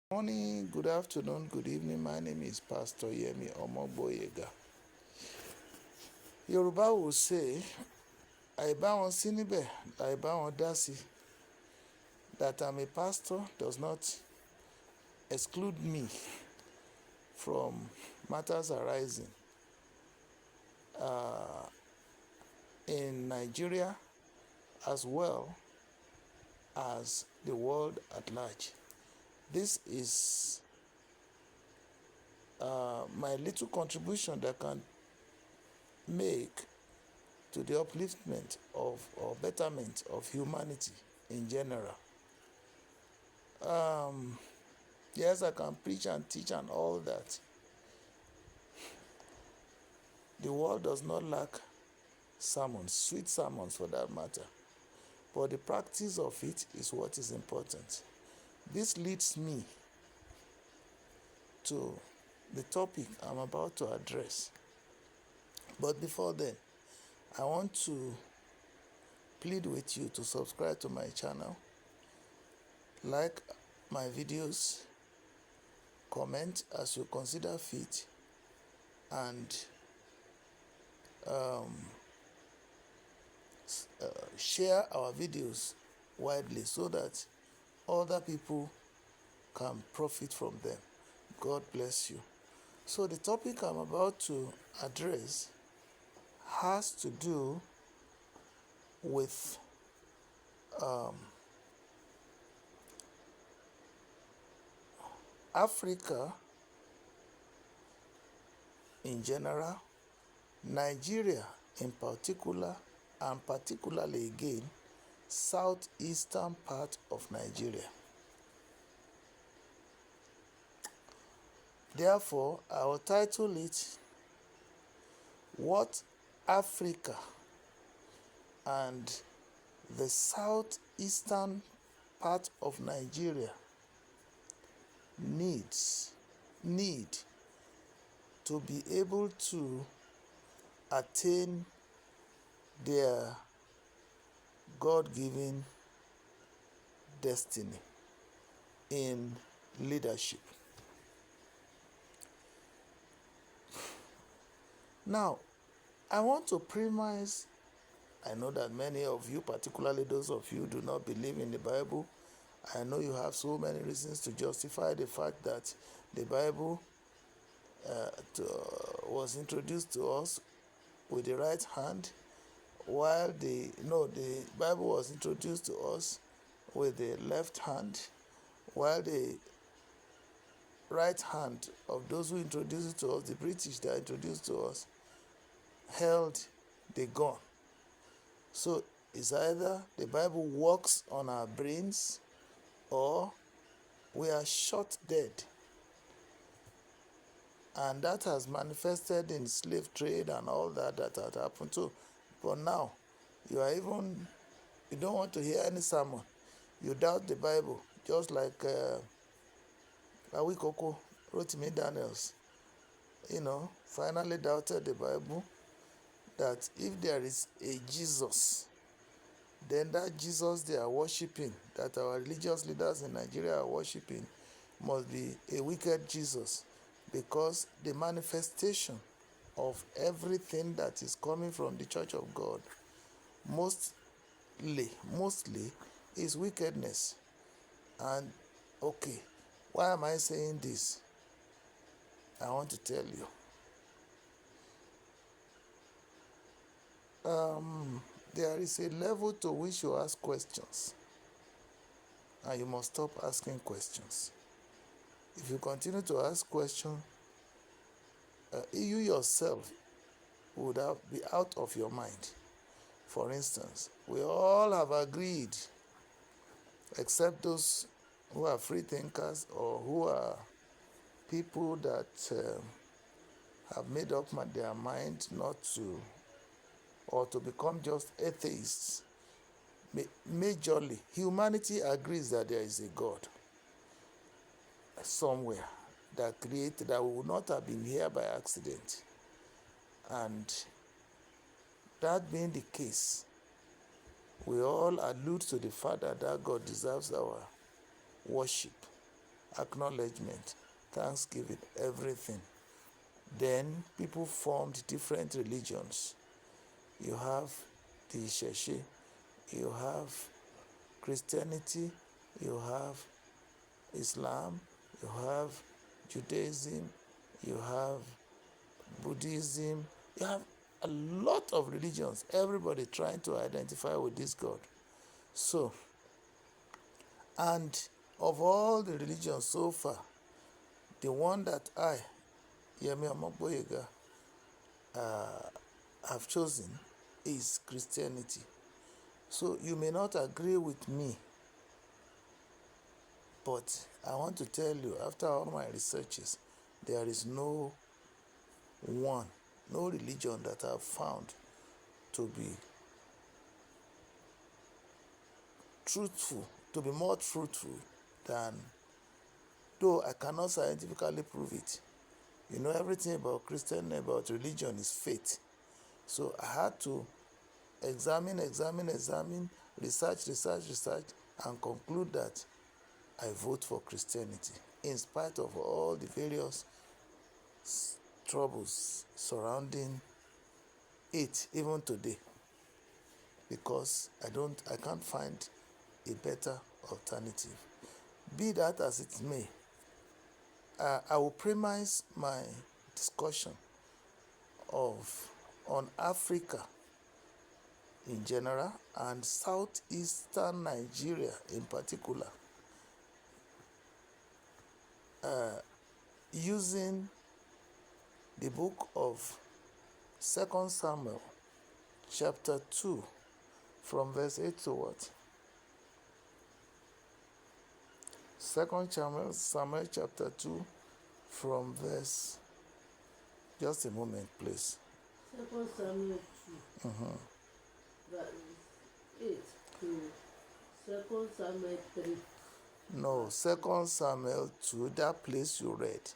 Morning, good afternoon, good evening. My name is Pastor Yemi Omogboyega. Yoruba will say, àìbá wọn sí níbẹ̀ làìbá wọn dá sí. That I'm a pastor does not exclude me from matters arising in Nigeria as well as the world at large. This is my little contribution that can make to the upliftment of or betterment of humanity in general. Yes, I can preach and teach and all that. The world does not lack sermons, sweet sermons for that matter, but the practice of it is what is important. This leads me to the topic I'm about to address. But before then, I want to plead with you to subscribe to my channel, like my videos, comment as you consider fit, and share our videos widely so that other people can profit from them. God bless you. So the topic I'm about to address has to do with Africa in general, Nigeria in particular, and particularly again, southeastern part of Nigeria. Therefore, I will title it, What Africa and the southeastern part of Nigeria need to be able to attain their God-given destiny in leadership. Now, I want to premise, I know that many of you, particularly those of you who do not believe in the Bible, I know you have so many reasons to justify the fact that the Bible was introduced to us with the right hand, while the Bible was introduced to us with the left hand, while the right hand of those who introduced it to us, the British that introduced to us, held the gun. So it's either the Bible works on our brains or we are shot dead. And that has manifested in slave trade and all that had happened too. But now, you don't want to hear any sermon. You doubt the Bible, just like Awikoko, Rotimi Daniels, finally doubted the Bible, that if there is a Jesus, then that Jesus they are worshipping, that our religious leaders in Nigeria are worshipping, must be a wicked Jesus, because the manifestation of everything that is coming from the Church of God mostly is wickedness. And okay, why am I saying this? I want to tell you. There is a level to which you ask questions, and you must stop asking questions. If you continue to ask questions, you yourself would be out of your mind. For instance, we all have agreed, except those who are free thinkers or who are people that have made up their mind not to, or to become just atheists. Majorly, humanity agrees that there is a God somewhere that created, that we would not have been here by accident. And that being the case, we all allude to the fact that God deserves our worship. acknowledgement, thanksgiving, everything. Then people formed different religions. You have the Isheshe, you have Christianity, you have Islam, you have Judaism, you have Buddhism, you have a lot of religions, everybody trying to identify with this God. So, and of all the religions so far, the one that I, Yemi Omogboyega, have chosen is Christianity. So you may not agree with me, but I want to tell you, after all my researches, there is no religion that I've found to be truthful, to be more truthful than, though I cannot scientifically prove it. You know, everything about Christian, about religion is faith. So I had to examine, research, and conclude that I vote for Christianity, in spite of all the various troubles surrounding it, even today, because I can't find a better alternative. Be that as it may, I will premise my discussion on Africa in general and southeastern Nigeria in particular, using the book of 2 Samuel chapter 2 from verse 8 to what? 2 Samuel chapter 2 from verse, just a moment please. 2 Samuel 2 verse 8 to 2 Samuel 3. No, 2 Samuel 2, that place you read.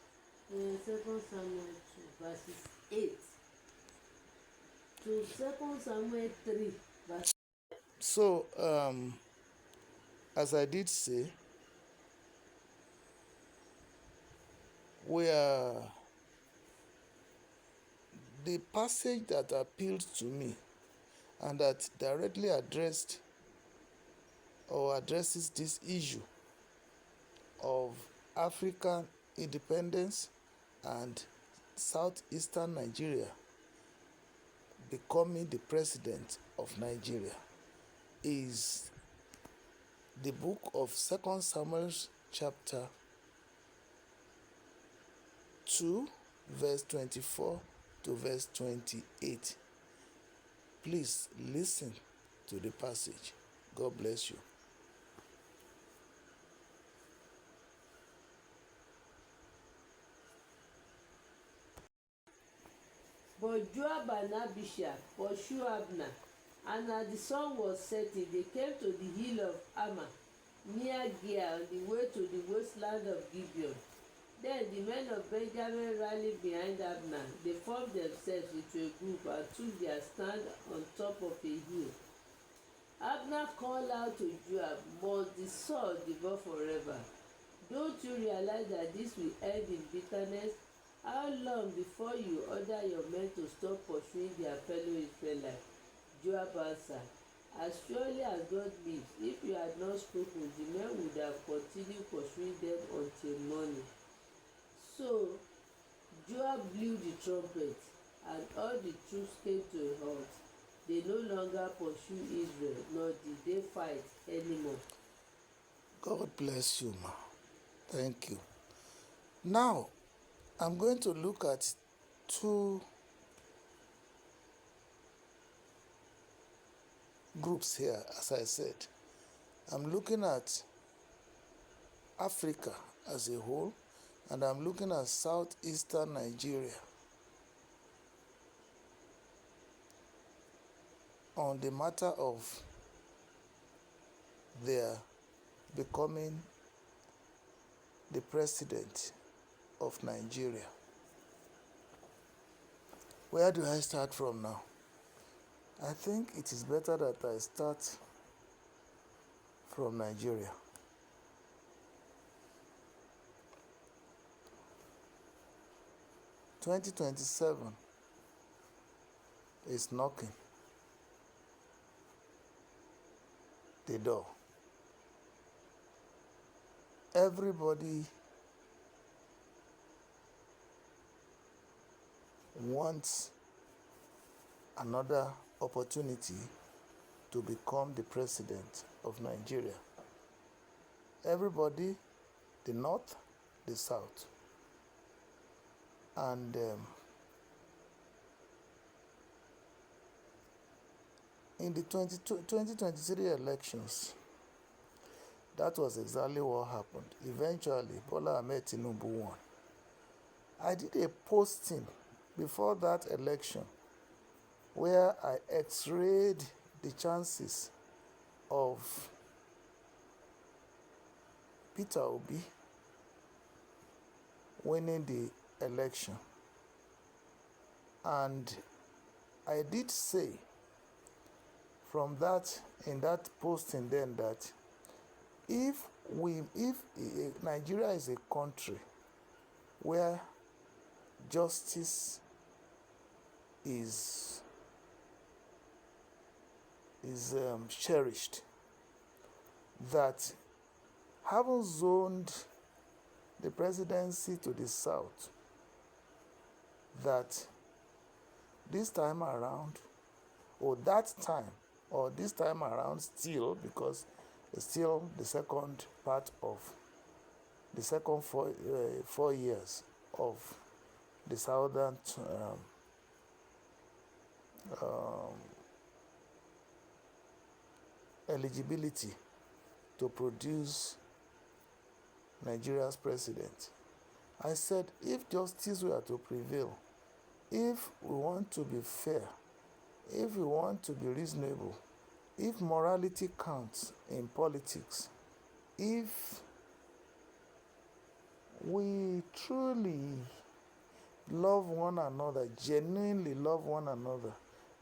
2 Samuel 2 verses 8 to 2 Samuel 3 verse. So, as I did say, the passage that appealed to me and that directly addresses this issue of African independence and southeastern Nigeria becoming the president of Nigeria is the book of 2 Samuel chapter 2 verse 24 to verse 28. Please listen to the passage. God bless you. But Joab and Abishai pursued Abner, and as the sun was setting, they came to the hill of Ammah, near Giah, on the way to the wasteland of Gibeon. Then the men of Benjamin rallied behind Abner. They formed themselves into a group and took their stand on top of a hill. Abner called out to Joab, "Must the sword devour forever? Don't you realize that this will end in bitterness? How long before you order your men to stop pursuing their fellow Israelites?" Joab answered, "As surely as God lives, if you had not spoken, the men would have continued pursuing them until morning." So Joab blew the trumpet, and all the troops came to a halt. They no longer pursue Israel, nor did they fight anymore. God bless you, ma. Thank you. Now, I'm going to look at two groups here, as I said. I'm looking at Africa as a whole, and I'm looking at southeastern Nigeria on the matter of their becoming the president of Nigeria. Where do I start from now? I think it is better that I start from Nigeria. 2027 is knocking the door. Everybody wants another opportunity to become the president of Nigeria. Everybody, the North, the South. And in the 2023 elections, that was exactly what happened. Eventually, Bola Ahmed Tinubu won. I did a posting before that election where I x-rayed the chances of Peter Obi winning the election. And I did say from that, in that posting then, that if Nigeria is a country where justice is cherished, that having zoned the presidency to the South, that this time around, or that time, or this time around still, because it's still the second part of the second 4 years of the Southern eligibility to produce Nigeria's president. I said, if justice were to prevail, if we want to be fair, if we want to be reasonable, if morality counts in politics, if we truly love one another, genuinely love one another,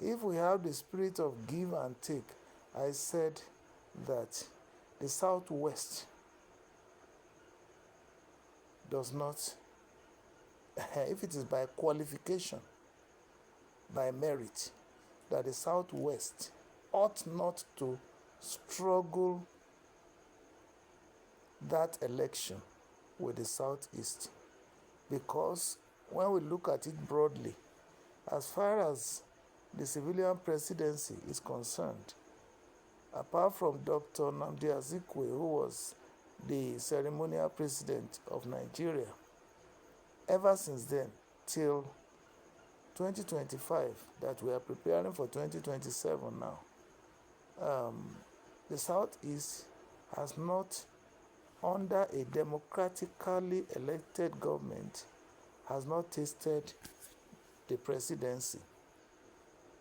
if we have the spirit of give and take, I said that the Southwest does not, if it is by qualification, by merit, that the Southwest ought not to struggle that election with the Southeast. Because when we look at it broadly, as far as the civilian presidency is concerned, apart from Dr. Nnamdi Azikiwe, who was the ceremonial president of Nigeria, ever since then till 2025, that we are preparing for 2027 now, the Southeast has not, under a democratically elected government, has not tasted the presidency.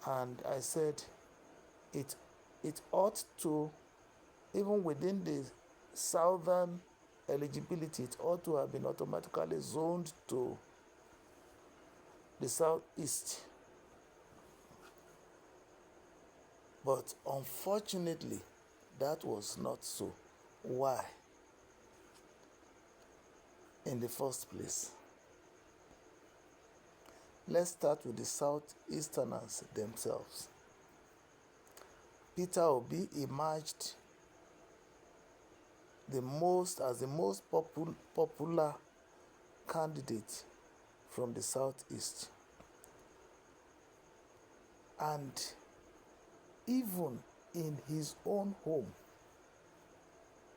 And I said it ought to, even within the Southern eligibility, it ought to have been automatically zoned to the Southeast. But unfortunately, that was not so. Why? In the first place, let's start with the Southeasterners themselves. Peter Obi emerged as the most popular candidate from the Southeast. And even in his own home,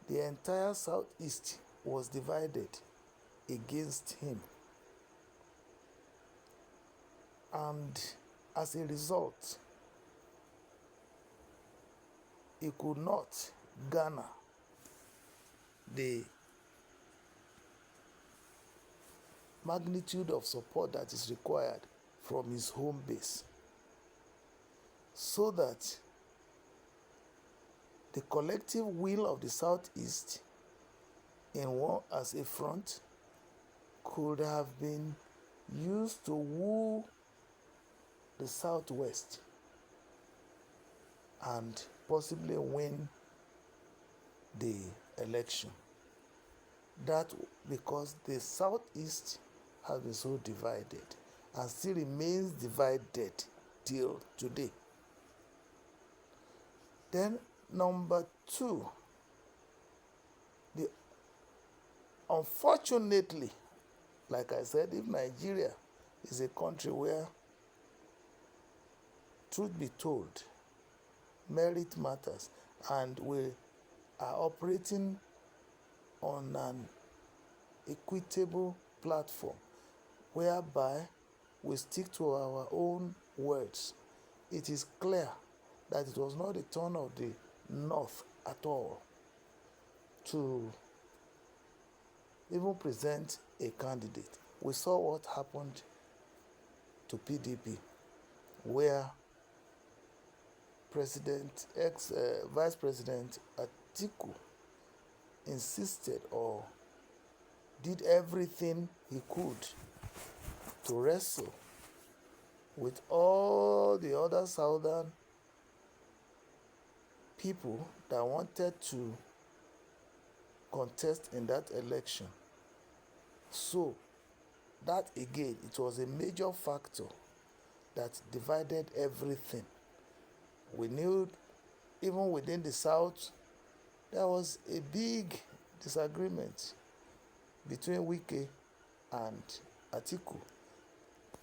the entire Southeast was divided against him. And as a result, he could not garner the magnitude of support that is required from his home base, so that the collective will of the Southeast in one as a front could have been used to woo the Southwest and possibly win the election. That because the Southeast has been so divided. and still remains divided till today. Then number two, unfortunately, like I said, if Nigeria is a country where, truth be told, merit matters, and we are operating on an equitable platform whereby we stick to our own words, it is clear that it was not the turn of the North at all to even present a candidate. We saw what happened to PDP, where Vice President Atiku insisted or did everything he could to wrestle with all the other southern people that wanted to contest in that election. So that again, it was a major factor that divided everything. We knew even within the South, there was a big disagreement between Wike and Atiku,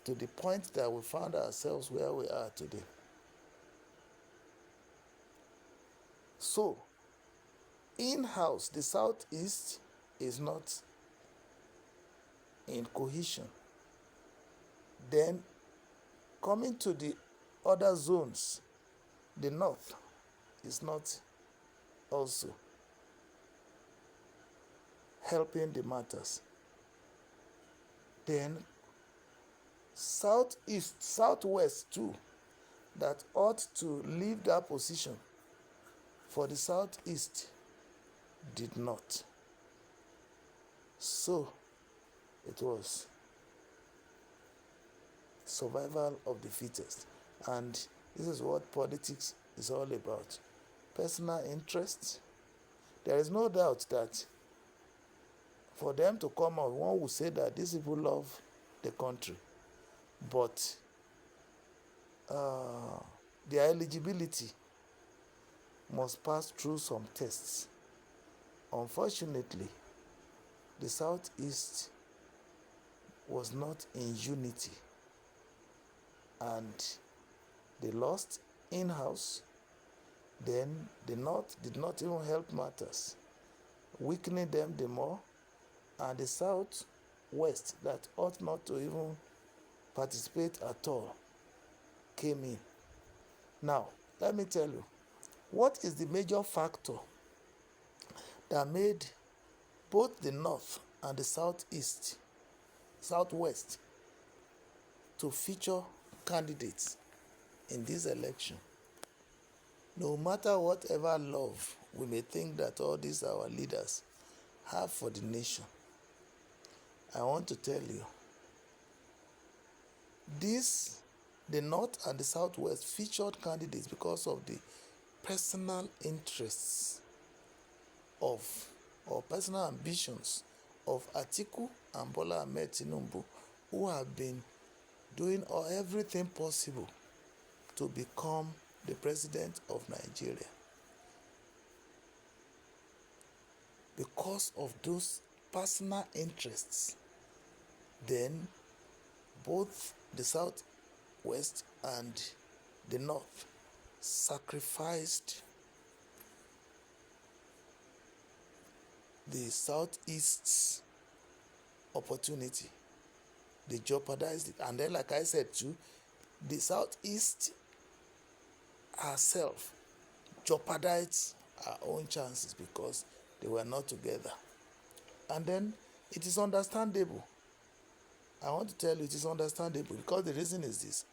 to the point that we found ourselves where we are today. So, in-house, the Southeast is not in cohesion. Then, coming to the other zones, the North is not also helping the matters. Then, Southeast, Southwest too, that ought to leave that position for the Southeast did not. So, it was survival of the fittest. And this is what politics is all about. Personal interests. There is no doubt that for them to come out, one would say that these people love the country. But their eligibility must pass through some tests. Unfortunately, the Southeast was not in unity, and they lost in-house. Then the North did not even help matters, weakening them the more, and the Southwest, that ought not to even participate at all, came in. Now, let me tell you, what is the major factor that made both the North and the Southwest to feature candidates in this election? No matter whatever love we may think that all these our leaders have for the nation, I want to tell you, the North and the Southwest featured candidates because of the personal interests or personal ambitions of Atiku and Bola Ahmed Tinubu, who have been doing everything possible to become the president of Nigeria. Because of those personal interests, then both the Southwest and the North sacrificed the Southeast's opportunity. They jeopardized it. And then, like I said too, the Southeast herself jeopardized her own chances because they were not together. And then it is understandable. I want to tell you, it is understandable, because the reason is this.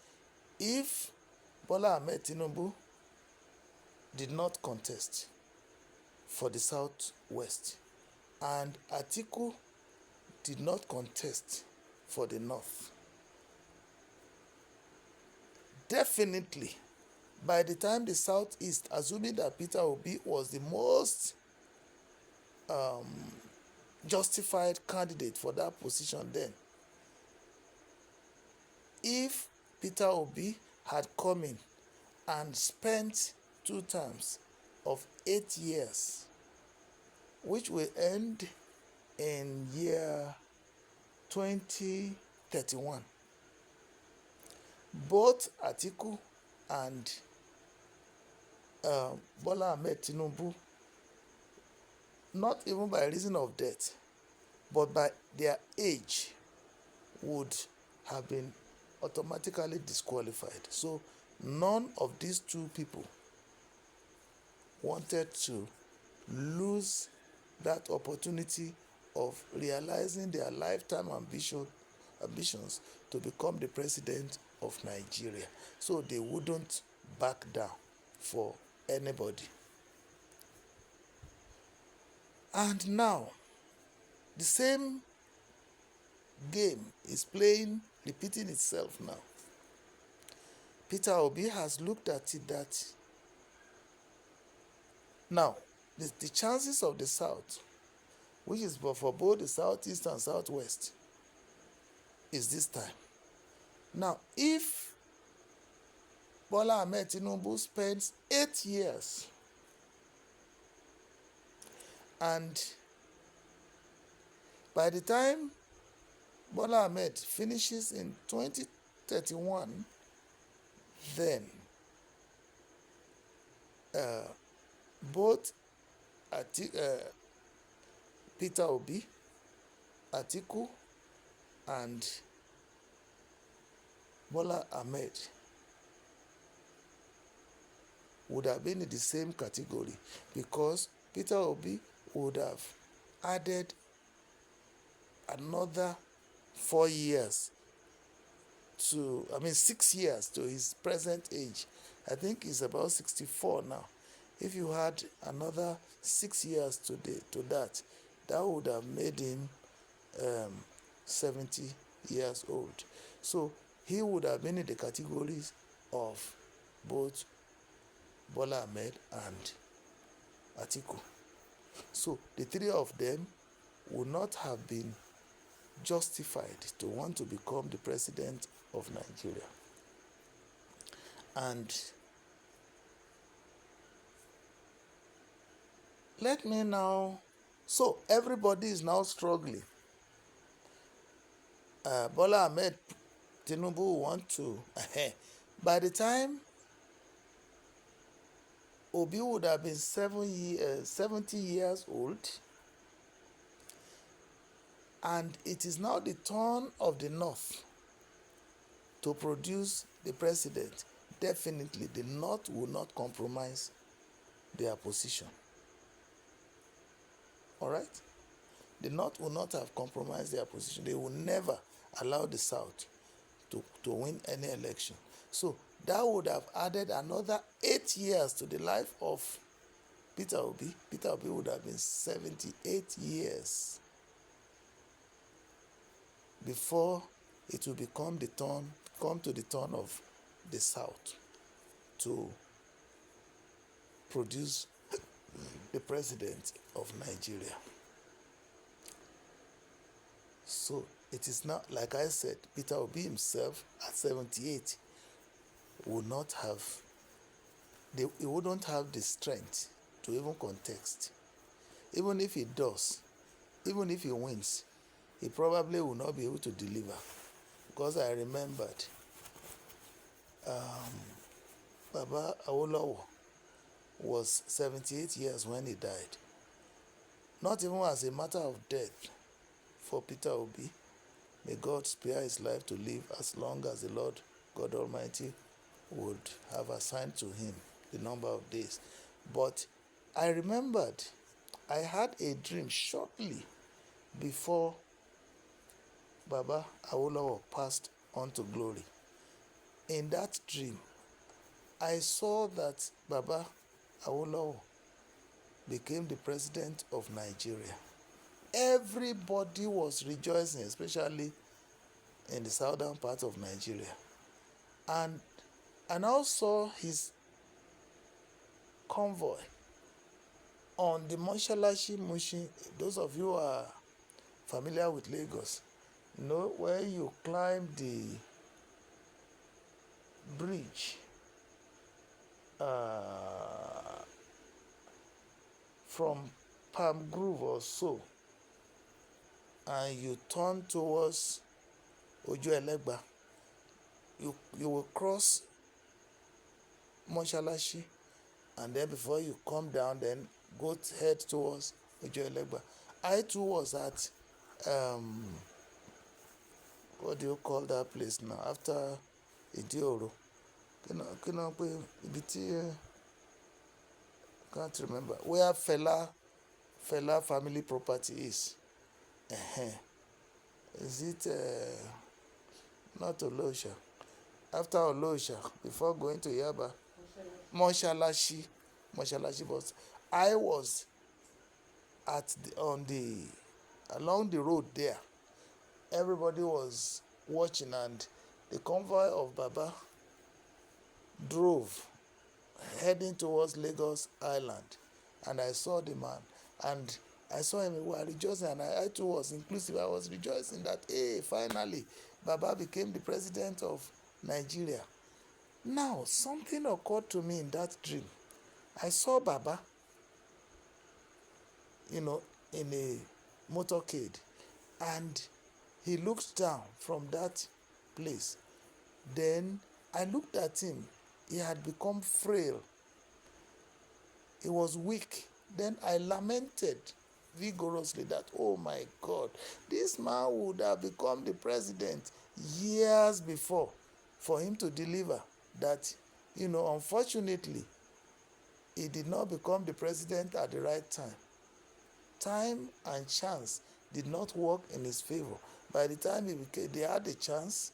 If Bola Ahmed Tinubu did not contest for the Southwest and Atiku did not contest for the North, definitely by the time the Southeast, assuming that Peter Obi was the most justified candidate for that position then, if Peter Obi had come in and spent 2 terms of 8 years, which will end in year 2031, both Atiku and Bola Ahmed Tinubu, not even by reason of death, but by their age, would have been automatically disqualified. So none of these two people wanted to lose that opportunity of realizing their lifetime ambitions to become the president of Nigeria. So they wouldn't back down for anybody. And now, the same game is repeating itself now. Peter Obi has looked at it that now the chances of the South, which is for both the Southeast and Southwest, is this time. Now, if Bola Ahmed Tinubu spends 8 years and by the time Bola Ahmed finishes in 2031, then both Peter Obi, Atiku, and Bola Ahmed would have been in the same category, because Peter Obi would have added another 4 years 6 years to his present age. I think he's about 64 now. If you had another 6 years to that would have made him 70 years old. So he would have been in the categories of both Bola Ahmed and Atiku. So the three of them would not have been justified to want to become the president of Nigeria. And let me now, so everybody is now struggling. Bola Ahmed Tinubu want to, by the time Obi would have been 70 years old, and it is now the turn of the North to produce the president. Definitely, the North will not compromise their position. All right? The North will not have compromised their position. They will never allow the South to win any election. So that would have added another 8 years to the life of Peter Obi. Peter Obi would have been 78 years before it will come to the turn of the South to produce the president of Nigeria. So it is not, like I said, Peter Obi himself at 78 he wouldn't have the strength to even contest. Even if he does, even if he wins, he probably will not be able to deliver. Because I remembered Baba Awolowo was 78 years when he died. Not even as a matter of death for Peter Obi. May God spare his life to live as long as the Lord God Almighty would have assigned to him the number of days. But I remembered I had a dream shortly before Baba Awolowo passed on to glory. In that dream, I saw that Baba Awolowo became the president of Nigeria. Everybody was rejoicing, especially in the southern part of Nigeria. And I now saw his convoy on the Mosalashi Mushin. Those of you who are familiar with Lagos, where you climb bridge from Palm Grove or so, and you turn towards Ojo Elegba, you will cross Moshalashi, and then before you come down, then go head towards Ojo Elegba. I too was at what do you call that place now? After Idioro. Can't remember. Where Fela family property is. Is it not Olosha? After Olosha, before going to Yaba, Moshalashi, but I was along the road there. Everybody was watching, and the convoy of Baba drove heading towards Lagos Island, and I saw the man, and I saw him. We were rejoicing, and I too was inclusive. I was rejoicing that, hey, finally, Baba became the president of Nigeria. Now, something occurred to me in that dream. I saw Baba, in a motorcade, and he looked down from that place. Then I looked at him. He had become frail. He was weak. Then I lamented vigorously that, oh my God, this man would have become the president years before for him to deliver. That, unfortunately, he did not become the president at the right time. Time and chance did not work in his favor. By the time they had the chance,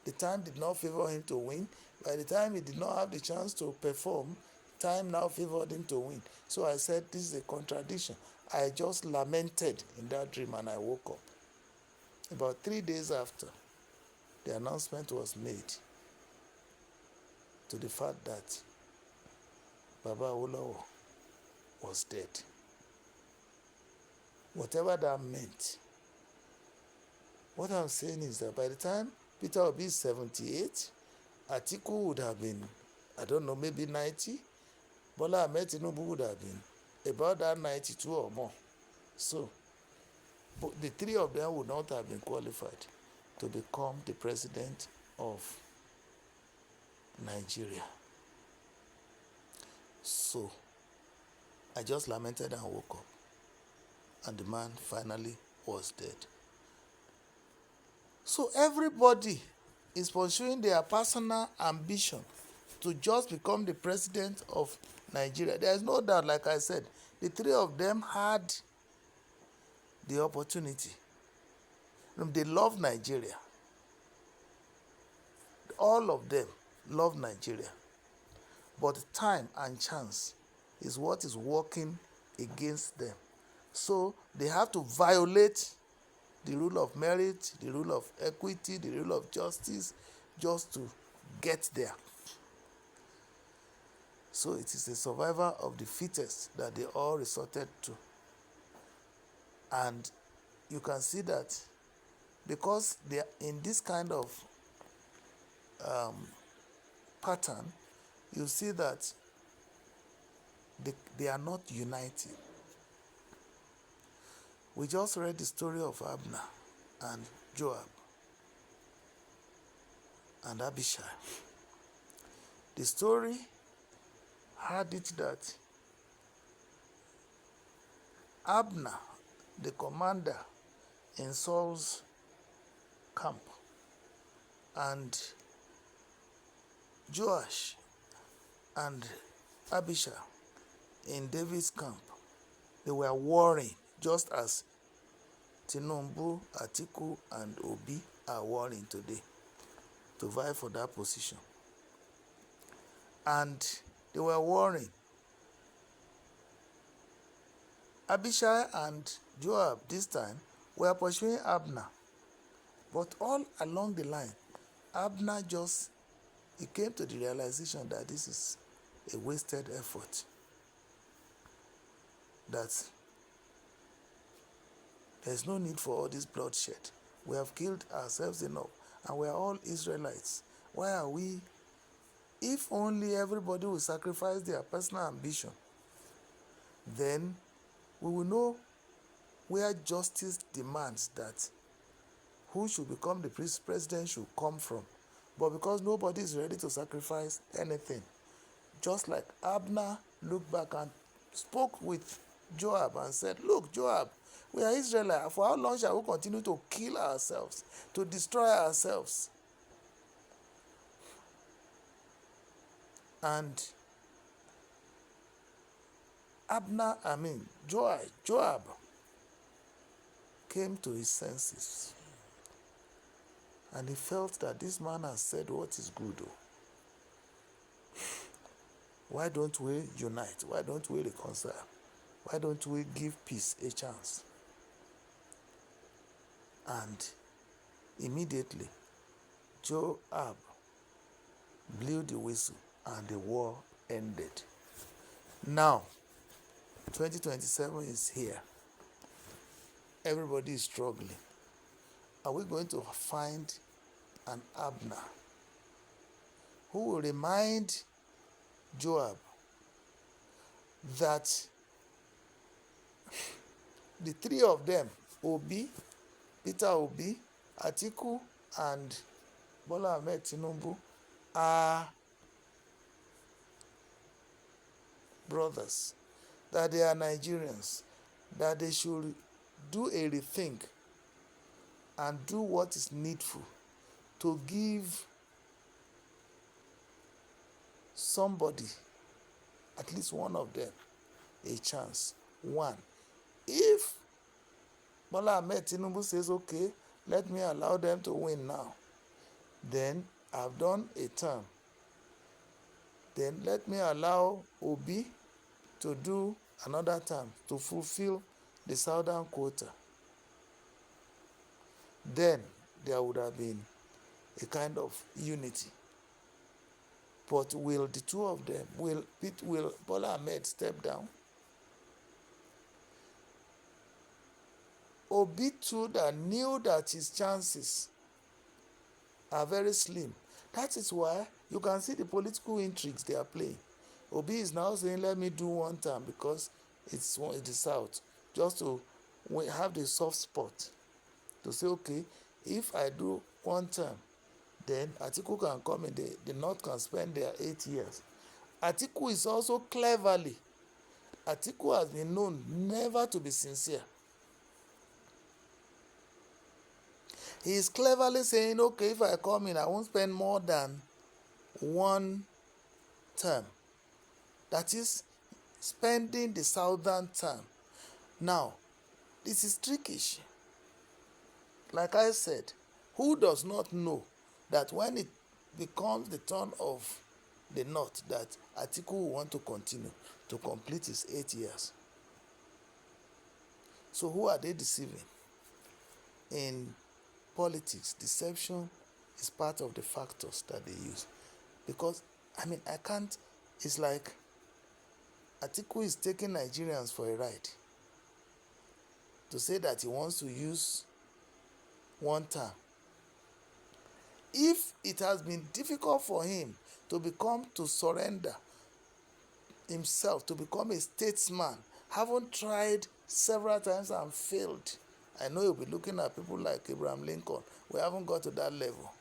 the time did not favor him to win. By the time he did not have the chance to perform, time now favored him to win. So I said, this is a contradiction. I just lamented in that dream, and I woke up. About 3 days after, the announcement was made to the fact that Baba Awolowo was dead. Whatever that meant, what I'm saying is that by the time Peter Obi is 78, Atiku would have been, I don't know, maybe 90. Bola Ahmed Tinubu would have been about that 92 or more. So, the three of them would not have been qualified to become the president of Nigeria. So, I just lamented and woke up. And the man finally was dead. So everybody is pursuing their personal ambition to just become the president of Nigeria. There is no doubt, like I said, the three of them had the opportunity. They love Nigeria. All of them love Nigeria. But time and chance is what is working against them. So they have to violate the rule of merit, the rule of equity, the rule of justice, just to get there. So it is the survivor of the fittest that they all resorted to. And you can see that because they are in this kind of pattern, you see that they are not united. We just read the story of Abner and Joab and Abishai. The story had it that Abner, the commander in Saul's camp, and Joash and Abishai in David's camp, they were warring just as Tinubu, Atiku, and Obi are warring today to vie for that position. And they were warring. Abishai and Joab this time were pursuing Abner. But all along the line, Abner he came to the realization that this is a wasted effort. That there's no need for all this bloodshed. We have killed ourselves enough, and we are all Israelites. Why are we? If only everybody will sacrifice their personal ambition, then we will know where justice demands that who should become the president should come from. But because nobody is ready to sacrifice anything, just like Abner looked back and spoke with Joab and said, look, Joab, we are Israelites. For how long shall we continue to kill ourselves, to destroy ourselves? And Joab came to his senses. And he felt that this man has said what is good. Why don't we unite? Why don't we reconcile? Why don't we give peace a chance? And immediately, Joab blew the whistle and the war ended. Now, 2027 is here. Everybody is struggling. Are we going to find an Abner who will remind Joab that the three of them, Peter Obi, Atiku, and Bola Ahmed Tinubu, are brothers, that they are Nigerians, that they should do a rethink and do what is needful to give somebody, at least one of them, a chance. One, if Bola Ahmed Tinubu says, okay, let me allow them to win now, then I've done a term. Then let me allow Obi to do another term to fulfill the southern quota. Then there would have been a kind of unity. But will the two of them, will Bola Ahmed step down? Obi too, that knew that his chances are very slim. That is why you can see the political intrigues they are playing. Obi is now saying, let me do one term because it's the South, just to have the soft spot to say, okay, if I do one term, then Atiku can come in, the North can spend their 8 years. Atiku is also cleverly, Atiku has been known never to be sincere. He is cleverly saying, okay, if I come in, I won't spend more than one term. That is spending the southern term. Now, this is trickish. Like I said, who does not know that when it becomes the turn of the North, that Atiku will want to continue to complete his 8 years? So who are they deceiving? In politics, deception is part of the factors that they use. Because, it's like Atiku is taking Nigerians for a ride to say that he wants to use one term. If it has been difficult for him to surrender himself, to become a statesman, having tried several times and failed, I know he'll be looking at people like Abraham Lincoln. We haven't got to that level.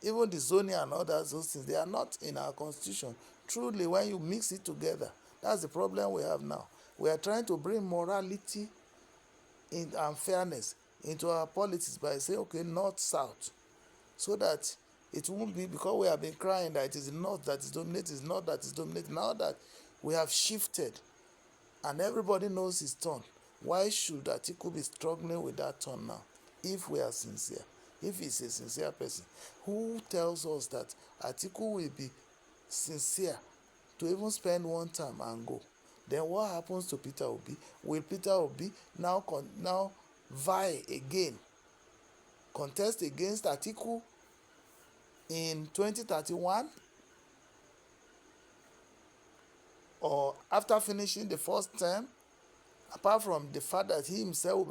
Even the zoning and all those things, they are not in our constitution. Truly, when you mix it together, that's the problem we have now. We are trying to bring morality and fairness into our politics by saying, okay, North, South, so that it won't be, because we have been crying that it is the North that is dominated, it's not that is dominated. Now that we have shifted and everybody knows his turn, why should Atiku be struggling with that turn now? If we are sincere, if he's a sincere person, who tells us that Atiku will be sincere to even spend one term and go? Then what happens to Peter Obi? Will Peter Obi now vie again, contest against Atiku in 2031? Or after finishing the first term, apart from the fact that he himself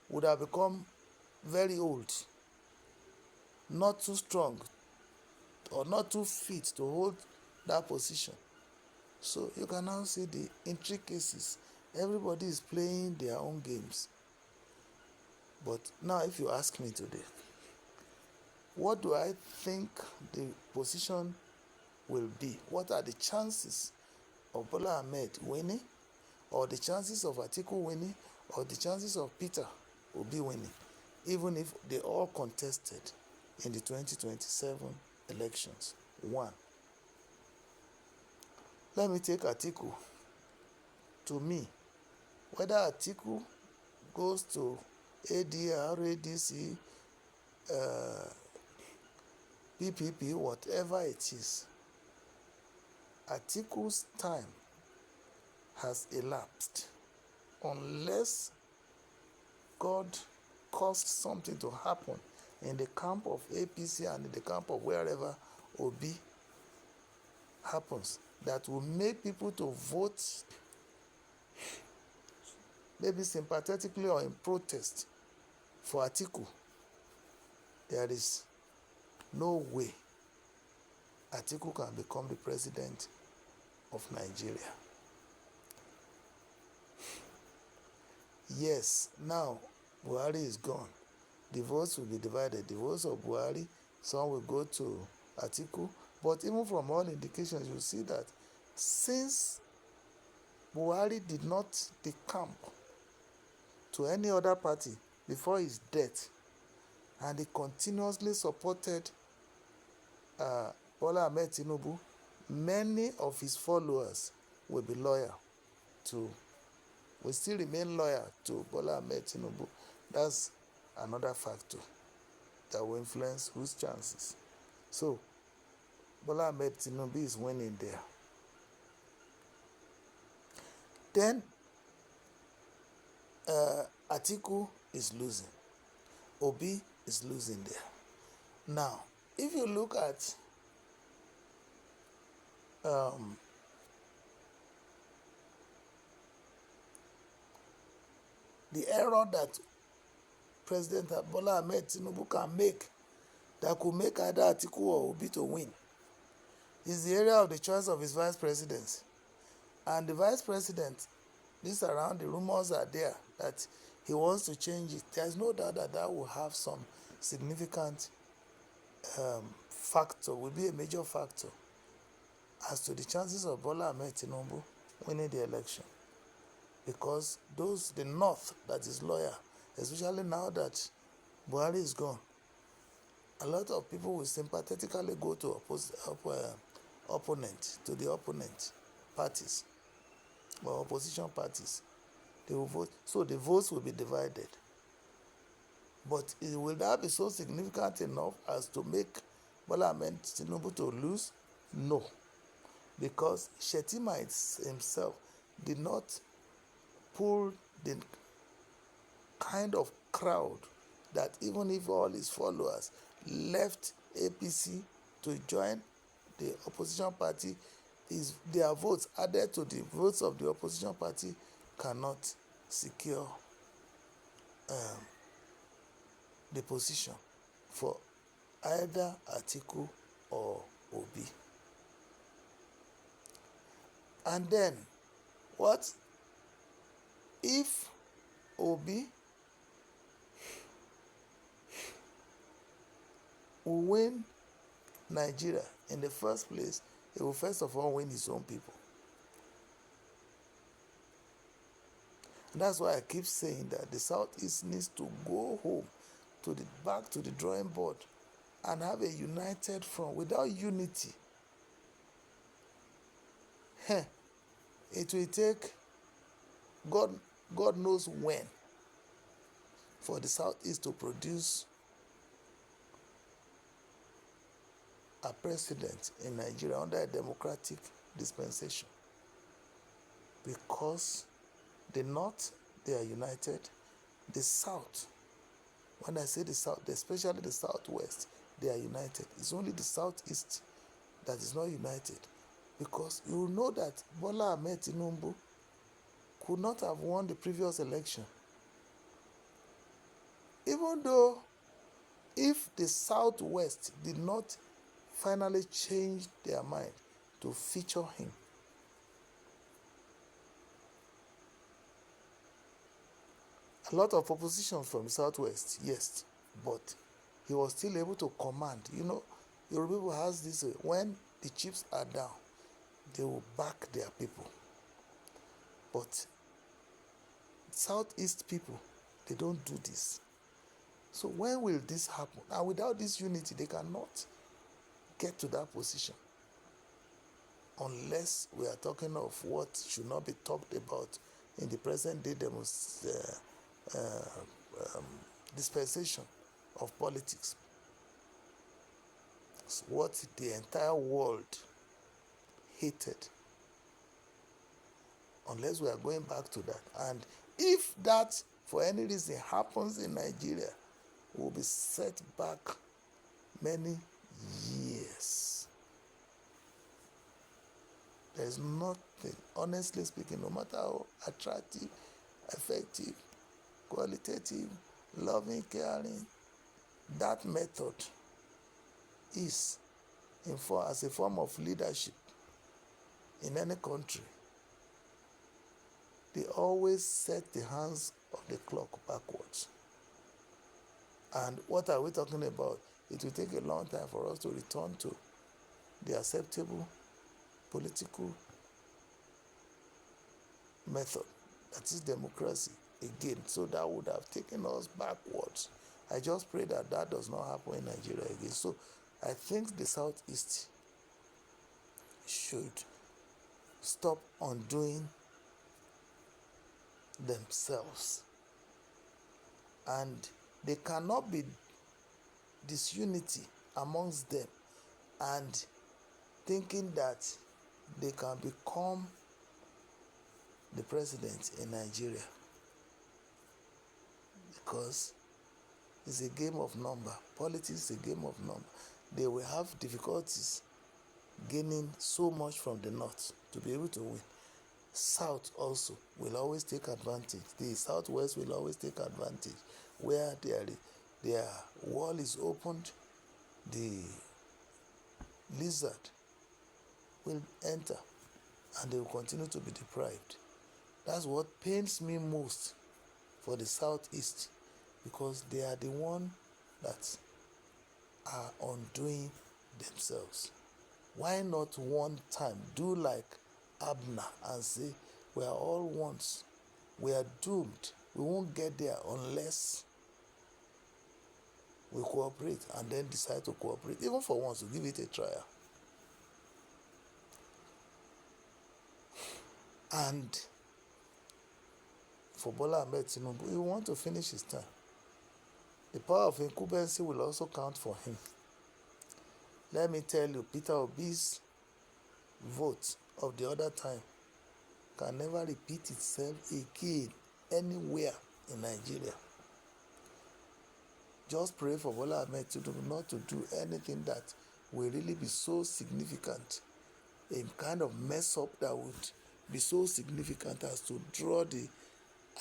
would have become very old, not too strong or not too fit to hold that position. So you can now see the intricacies. Everybody is playing their own games. But now if you ask me today, what do I think the position will be? What are the chances of Bola Ahmed winning, or the chances of Atiku winning, or the chances of Peter Obi winning, even if they all contested in the 2027 elections? One, let me take Atiku. To me, whether Atiku goes to ADR, ADC, PPP, whatever it is, Atiku's time has elapsed unless God caused something to happen in the camp of APC and in the camp of wherever Obi happens that will make people to vote maybe sympathetically or in protest for Atiku. There is no way Atiku can become the president of Nigeria. Yes, now Buhari is gone. The votes will be divided. The votes of Buhari, some will go to Atiku. But even from all indications, you see that since Buhari did not decamp to any other party before his death, and he continuously supported Bola Ahmed Tinubu, many of his followers will be loyal to, will still remain loyal to Bola Ahmed Tinubu. That's another factor that will influence whose chances. So, Bola Ahmed Tinubu is winning there. Then, Atiku is losing. Obi is losing there. Now, if you look at the error that President Bola Ahmed Tinubu can make that could make either Atiku or Obi to win is the area of the choice of his vice president. And the vice president, this around, the rumors are there that he wants to change it. There's no doubt that that will have some significant factor, will be a major factor as to the chances of Bola Ahmed Tinubu winning the election. Because those, the North that is loyal, especially now that Buhari is gone, a lot of people will sympathetically go to the opponent parties or opposition parties. They will vote, so the votes will be divided. But will that be so significant enough as to make Bola Ahmed Tinubu to lose? No, because Shettima himself did not pull the kind of crowd that even if all his followers left APC to join the opposition party, their votes added to the votes of the opposition party cannot secure the position for either Atiku or Obi. And then, what if Obi will win Nigeria? In the first place, he will first of all win his own people. And that's why I keep saying that the Southeast needs to go home, back to the drawing board, and have a united front. Without unity, it will take God knows when for the Southeast to produce a president in Nigeria under a democratic dispensation. Because the North, they are united. The South, when I say the South, especially the Southwest, they are united. It's only the Southeast that is not united. Because you know that Bola Ahmed Tinubu could not have won the previous election. Even though if the Southwest did not finally changed their mind to feature him. A lot of opposition from the Southwest, yes, but he was still able to command. Yoruba people has this when the chips are down, they will back their people. But Southeast people, they don't do this. So when will this happen? And without this unity, they cannot get to that position. Unless we are talking of what should not be talked about in the present day dispensation of politics. It's what the entire world hated. Unless we are going back to that. And if that, for any reason, happens in Nigeria, we will be set back many years. There is nothing, honestly speaking, no matter how attractive, effective, qualitative, loving, caring, that method is as a form of leadership in any country. They always set the hands of the clock backwards. And what are we talking about? It will take a long time for us to return to the acceptable political method, that is democracy again. So that would have taken us backwards. I just pray that that does not happen in Nigeria again. So I think the Southeast should stop undoing themselves. And there cannot be disunity amongst them and thinking that they can become the president in Nigeria, because it's a game of number. Politics is a game of number. They will have difficulties gaining so much from the north to be able to win. South also will always take advantage. The Southwest will always take advantage. Where their wall is opened, the lizard will enter and they will continue to be deprived. That's what pains me most for the Southeast, because they are the one that are undoing themselves. Why not one time do like Abner and say, we are all once, we are doomed, we won't get there unless we cooperate, and then decide to cooperate, even for once, to give it a trial. And for Bola Ahmed Tinubu, he wants to finish his term. The power of incumbency will also count for him. Let me tell you, Peter Obi's vote of the other time can never repeat itself again anywhere in Nigeria. Just pray for Bola Ahmed Tinubu not to do anything that will really be so significant, a kind of mess up that would be so significant as to draw the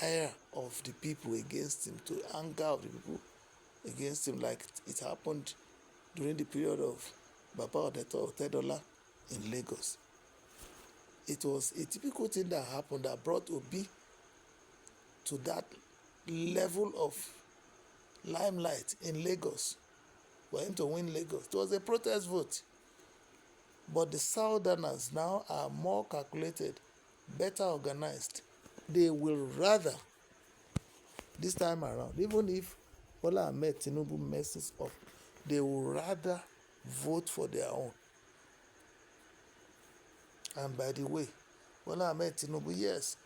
ire of the people against him, to anger of the people against him, like it happened during the period of Baba Otedola in Lagos. It was a typical thing that happened that brought Obi to that level of limelight in Lagos, for him to win Lagos. It was a protest vote. But the Southerners now are more calculated, better organized. They will rather, this time around, even if Bola Ahmed Tinubu messes up, they will rather vote for their own. And by the way, Bola Ahmed Tinubu, yes,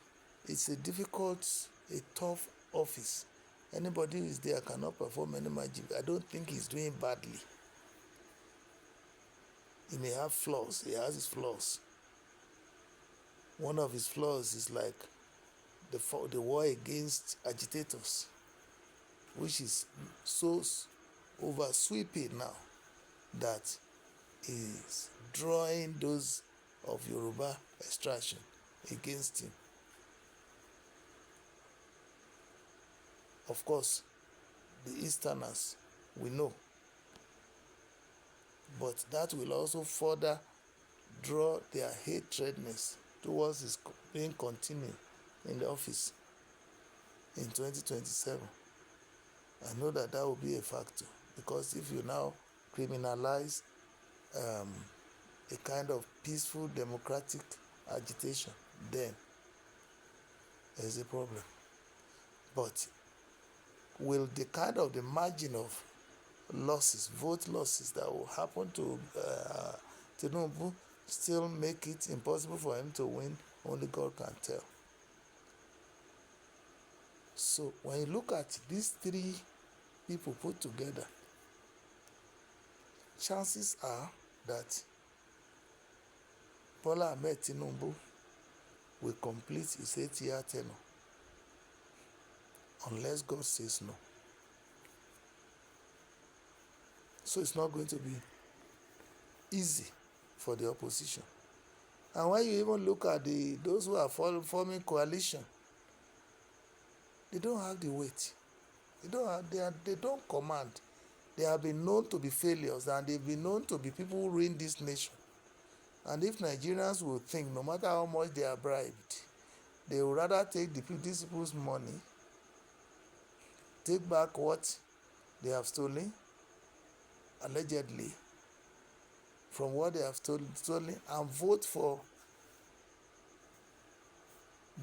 it's a difficult, a tough office. Anybody who is there cannot perform any magic. I don't think he's doing badly. He may have flaws. He has his flaws. One of his flaws is like the war against agitators, which is so over-sweeping now that is drawing those of Yoruba extraction against him. Of course, the Easterners, we know but that will also further draw their hatredness towards his being continued in the office in 2027. I know that that will be a factor, because if you now criminalize a kind of peaceful democratic agitation, then there's a problem. But will the margin of losses, vote losses that will happen to Tinubu still make it impossible for him to win? Only God can tell. So when you look at these three people put together, chances are that Bola Ahmed Tinubu will complete his 8-year tenure, unless God says no. So it's not going to be easy for the opposition. And when you even look at those who are forming coalition, they don't have the weight. They don't command. They have been known to be failures, and they've been known to be people who ruin this nation. And if Nigerians will think, no matter how much they are bribed, they would rather take these people's money, take back what they have stolen, allegedly, from what they have stolen, and vote for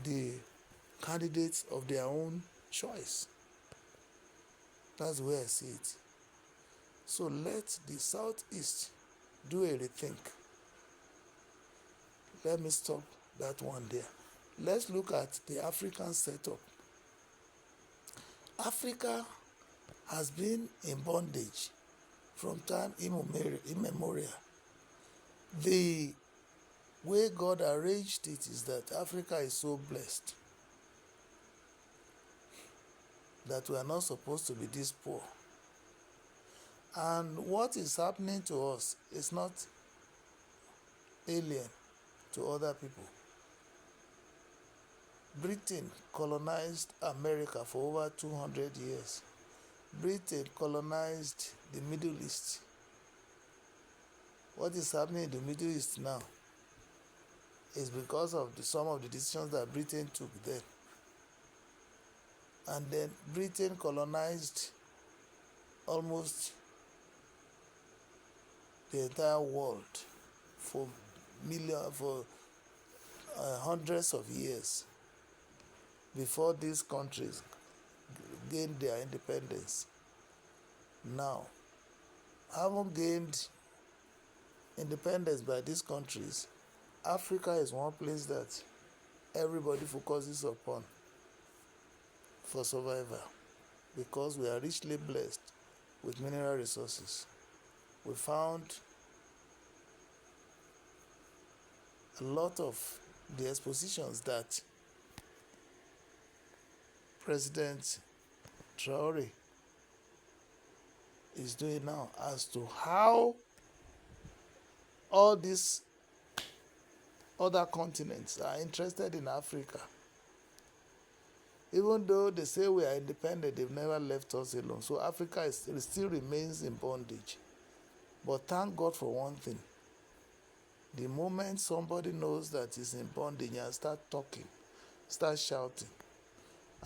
the candidates of their own choice. That's the way I see it. So let the Southeast do a rethink. Let me stop that one there. Let's look at the African setup. Africa has been in bondage from time immemorial. The way God arranged it is that Africa is so blessed that we are not supposed to be this poor. And what is happening to us is not alien to other people. Britain colonized America for over 200 years. Britain colonized the Middle East. What is happening in the Middle East now is because of some of the decisions that Britain took then. And then Britain colonized almost the entire world for hundreds of years before these countries gained their independence. Now, having gained independence by these countries, Africa is one place that everybody focuses upon for survival, because we are richly blessed with mineral resources. We found a lot of the expositions that President Traore is doing now as to how all these other continents are interested in Africa. Even though they say we are independent, they've never left us alone. So Africa still remains in bondage. But thank God for one thing. The moment somebody knows that he's in bondage and start talking, start shouting,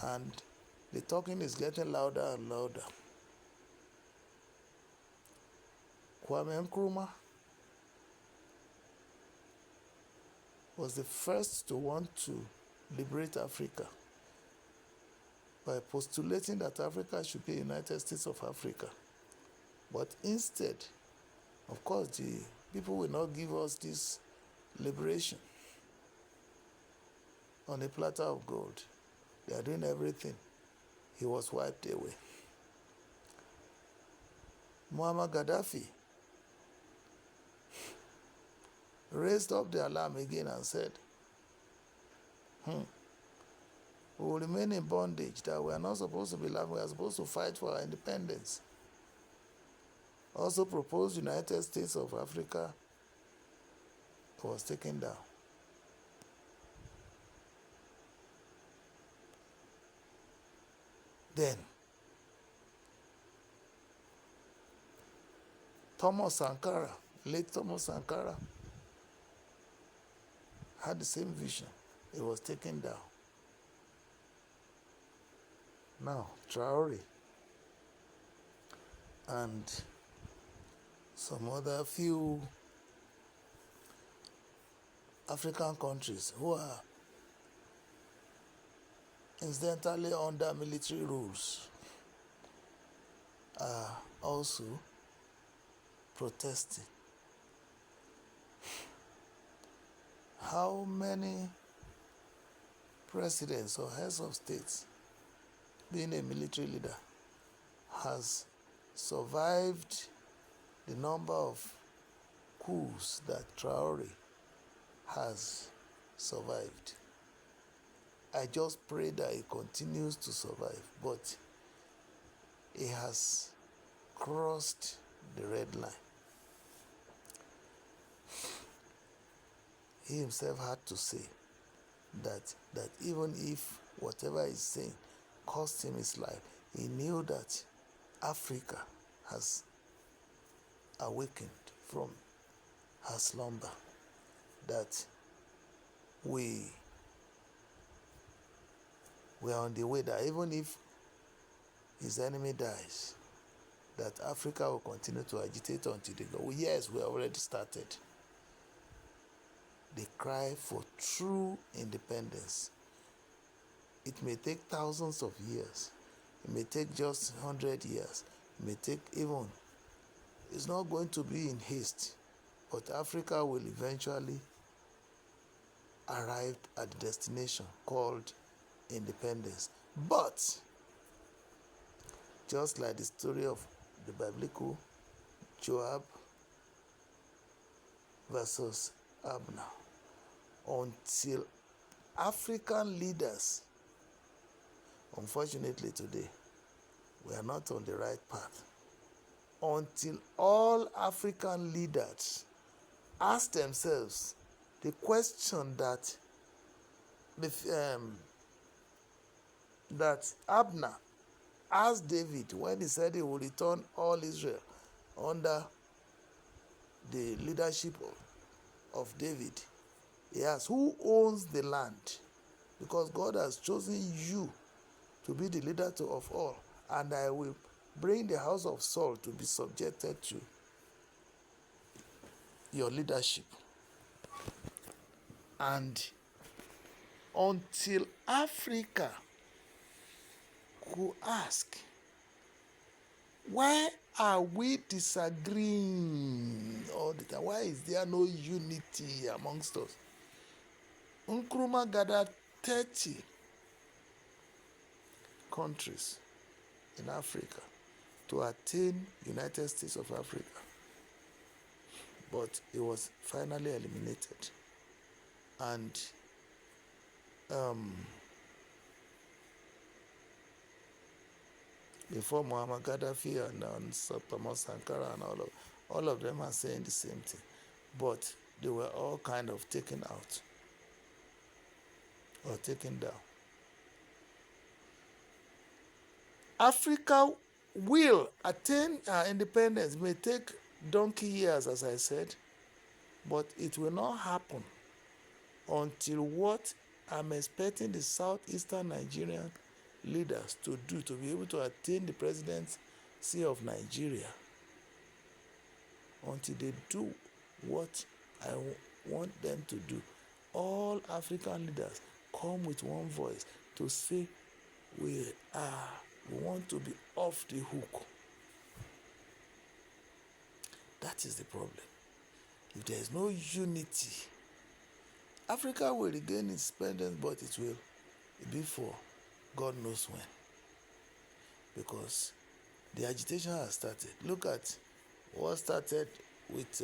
and the talking is getting louder and louder. Kwame Nkrumah was the first to want to liberate Africa by postulating that Africa should be United States of Africa. But instead, of course, the people will not give us this liberation on a platter of gold. They are doing everything. He was wiped away. Muammar Gaddafi raised up the alarm again and said, we will remain in bondage, that we are not supposed to be laughing, we are supposed to fight for our independence. Also proposed United States of Africa. Was taken down. Then Thomas Sankara, late Thomas Sankara, had the same vision. It was taken down. Now, Traore and some other few African countries who are incidentally under military rules are also protesting. How many presidents or heads of states, being a military leader, has survived the number of coups that Traore has survived? I just pray that he continues to survive, but he has crossed the red line. He himself had to say that even if whatever he's saying cost him his life, he knew that Africa has awakened from her slumber, that we are on the way, that even if his enemy dies, that Africa will continue to agitate until they go. Yes, we already started. The cry for true independence. It may take thousands of years. It may take just 100 years. It may take even, it's not going to be in haste, but Africa will eventually arrive at the destination called independence. But, just like the story of the biblical Joab versus Abner, until African leaders, unfortunately today, we are not on the right path. Until all African leaders ask themselves the question that Abner asked David when he said he would return all Israel under the leadership of David. He asked, who owns the land? Because God has chosen you to be the leader of all, and I will bring the house of Saul to be subjected to your leadership. And until Africa could ask, why are we disagreeing all the time? Why is there no unity amongst us? Nkrumah gathered 30 countries in Africa to attain United States of Africa, but it was finally eliminated. And before Muammar Gaddafi and Thomas Sankara and all of them are saying the same thing, but they were all kind of taken out or taken down. Africa will attain independence. It may take donkey years, as I said, but it will not happen until what I'm expecting the southeastern Nigerian leaders to do to be able to attain the presidency of Nigeria, until they do what I want them to do. All African leaders come with one voice to say we want to be off the hook. That is the problem. If there is no unity, Africa will regain its independence, but it will be for God knows when. Because the agitation has started. Look at what started with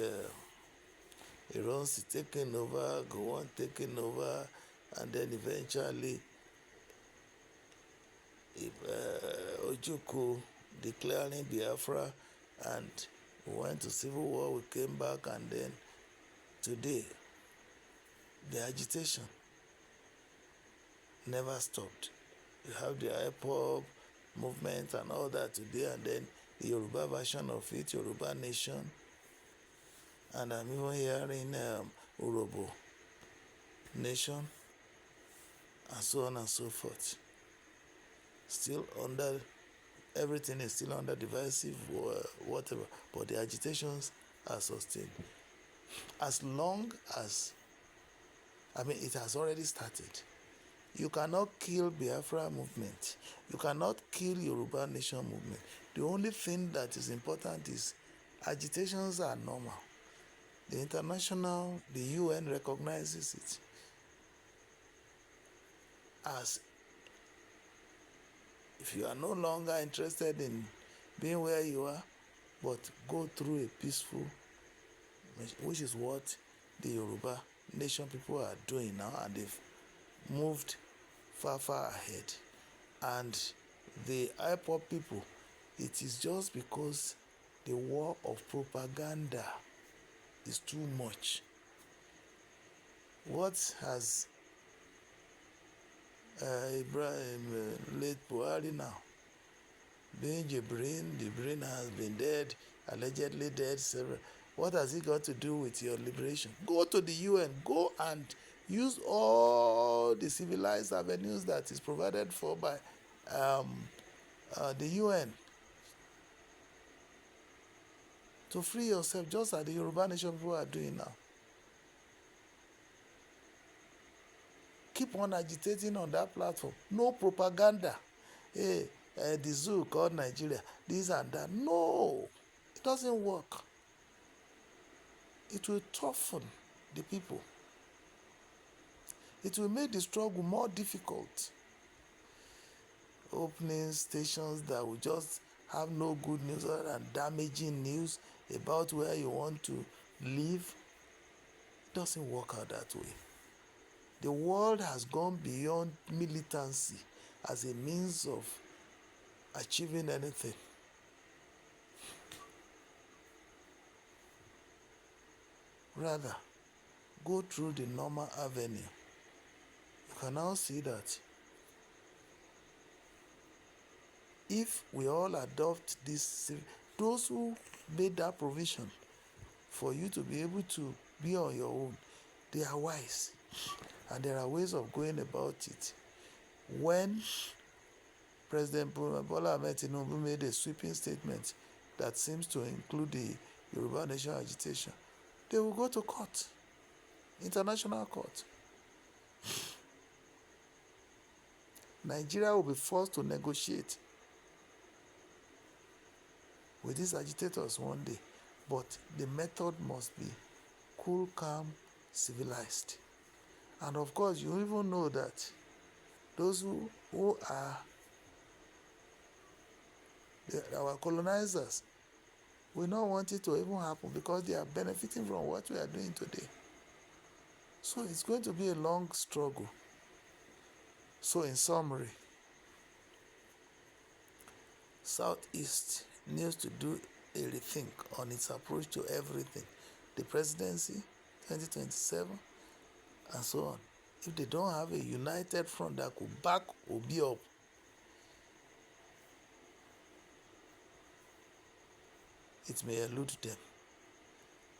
Iran's taking over, Gowon taking over, and then eventually Ojukwu declaring Biafra, and we went to civil war, we came back, and then today the agitation never stopped. You have the IPOB movement and all that today, and then the Yoruba version of it, Yoruba Nation, And I'm even hearing Urobo Nation and so on and so forth. Still under, everything is still under divisive whatever, but the agitations are sustained. As long as, it has already started. You cannot kill Biafra movement. You cannot kill Yoruba Nation movement. The only thing that is important is agitations are normal. The international, the UN recognizes it as, if you are no longer interested in being where you are, but go through a peaceful, which is what the Yoruba Nation people are doing now, and they've moved far ahead. And the IPOB people, it is just because the war of propaganda is too much. What has Ibrahim, late Buhari now, being Jibrin has been dead, allegedly dead several. What has it got to do with your liberation? Go to the UN, go and use all the civilized avenues that is provided for by the UN to free yourself, just as the Yoruba Nation people are doing now. Keep on agitating on that platform. No propaganda. Hey, the zoo called Nigeria, this and that. No, it doesn't work. It will toughen the people. It will make the struggle more difficult. Opening stations that will just have no good news other than damaging news about where you want to live, it doesn't work out that way. The world has gone beyond militancy as a means of achieving anything. Rather, go through the normal avenue. You can now see that if we all adopt this, those who made that provision for you to be able to be on your own, they are wise. And there are ways of going about it. When President Bola Ahmed Tinubu made a sweeping statement that seems to include the Yoruba Nation agitation, they will go to court, international court. Nigeria will be forced to negotiate with these agitators one day, but the method must be cool, calm, civilized. And of course, you even know that those who are our colonizers will not want it to even happen because they are benefiting from what we are doing today. So it's going to be a long struggle. So in summary, Southeast needs to do a rethink on its approach to everything. The presidency, 2027, and so on. If they don't have a united front that could back Obi up, it may elude them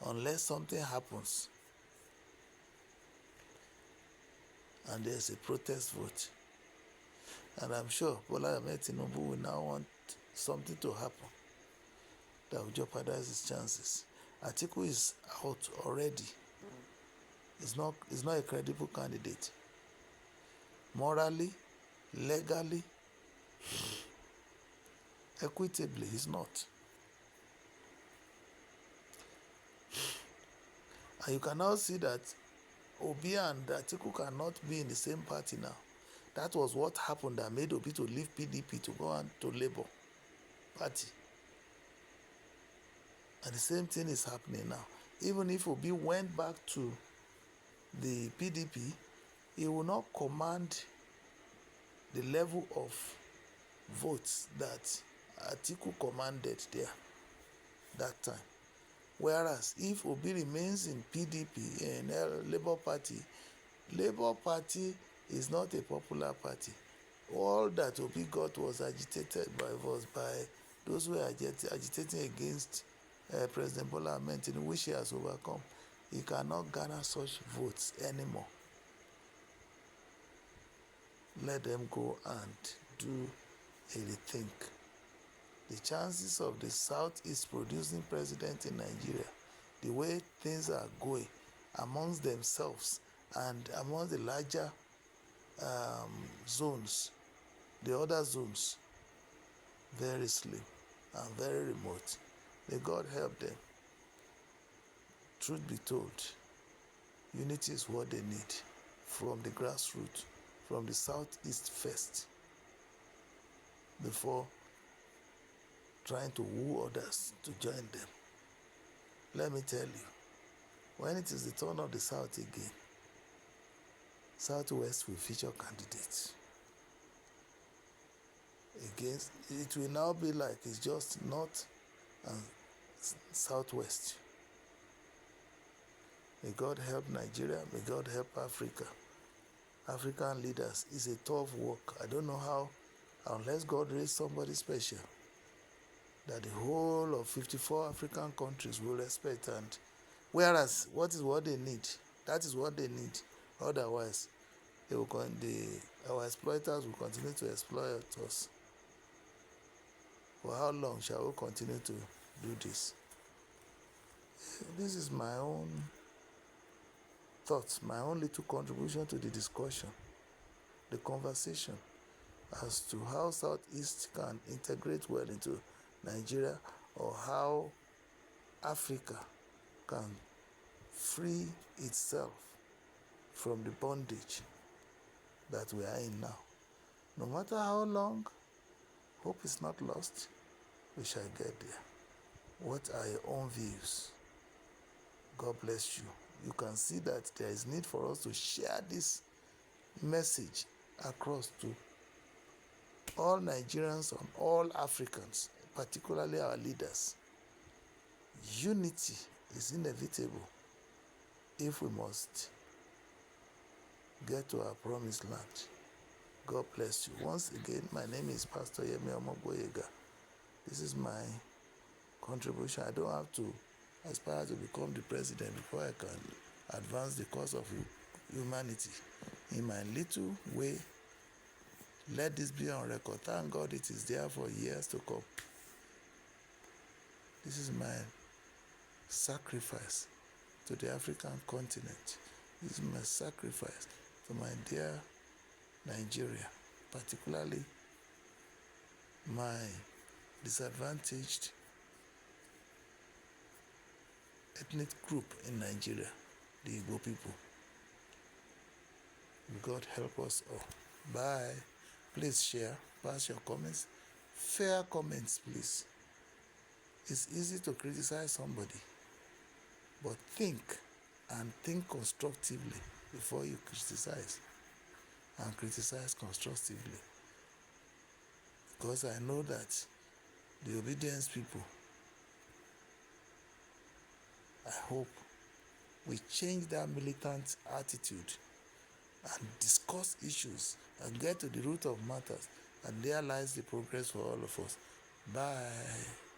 unless something happens and there's a protest vote. And I'm sure Bola Ahmed Tinubu will now want something to happen that will jeopardize his chances. Atiku is out already. He's not a credible candidate. Morally, legally, equitably, he's not. And you can now see that Obi and Atiku cannot be in the same party now. That was what happened that made Obi to leave PDP to go on to Labour Party. And the same thing is happening now. Even if Obi went back to the PDP, he will not command the level of votes that Atiku commanded there that time. Whereas if Obi remains in PDP, in Labour Party is not a popular party. All that Obi got was agitated by those who are agitating against President Bola Ahmed Tinubu, which he has overcome, he cannot garner such votes anymore. Let them go and do a rethink. The chances of the Southeast producing president in Nigeria, the way things are going amongst themselves and among the larger zones, the other zones, very slim and very remote. May God help them. Truth be told, unity is what they need from the grassroots, from the Southeast first, before trying to woo others to join them. Let me tell you, when it is the turn of the South again, Southwest will feature candidates. Against, it will now be like it's just North and Southwest. May God help Nigeria. May God help Africa. African leaders is a tough work. I don't know how, unless God raise somebody special, that the whole of 54 African countries will respect. And whereas, what they need? That is what they need. Otherwise, our exploiters will continue to exploit us. For how long shall we continue to do this? This is my own thoughts, my own little contribution to the discussion, the conversation as to how Southeast can integrate well into Nigeria, or how Africa can free itself from the bondage that we are in now. No matter how long, hope is not lost. We shall get there. What are your own views? God bless you. You can see that there is need for us to share this message across to all Nigerians and all Africans, particularly our leaders. Unity is inevitable if we must get to our promised land. God bless you. Once again, my name is Pastor Yemi Omogboyega. This is my contribution. I don't have to aspire to become the president before I can advance the cause of humanity. In my little way, let this be on record. Thank God it is there for years to come. This is my sacrifice to the African continent. This is my sacrifice to my dear Nigeria, particularly my disadvantaged ethnic group in Nigeria, the Igbo people. May God help us all. Bye. Please share, pass your comments. Fair comments, please. It's easy to criticize somebody, but think constructively before you criticize, and criticize constructively. Because I know that the obedience people, I hope, we change that militant attitude and discuss issues and get to the root of matters, and there lies the progress for all of us. Bye.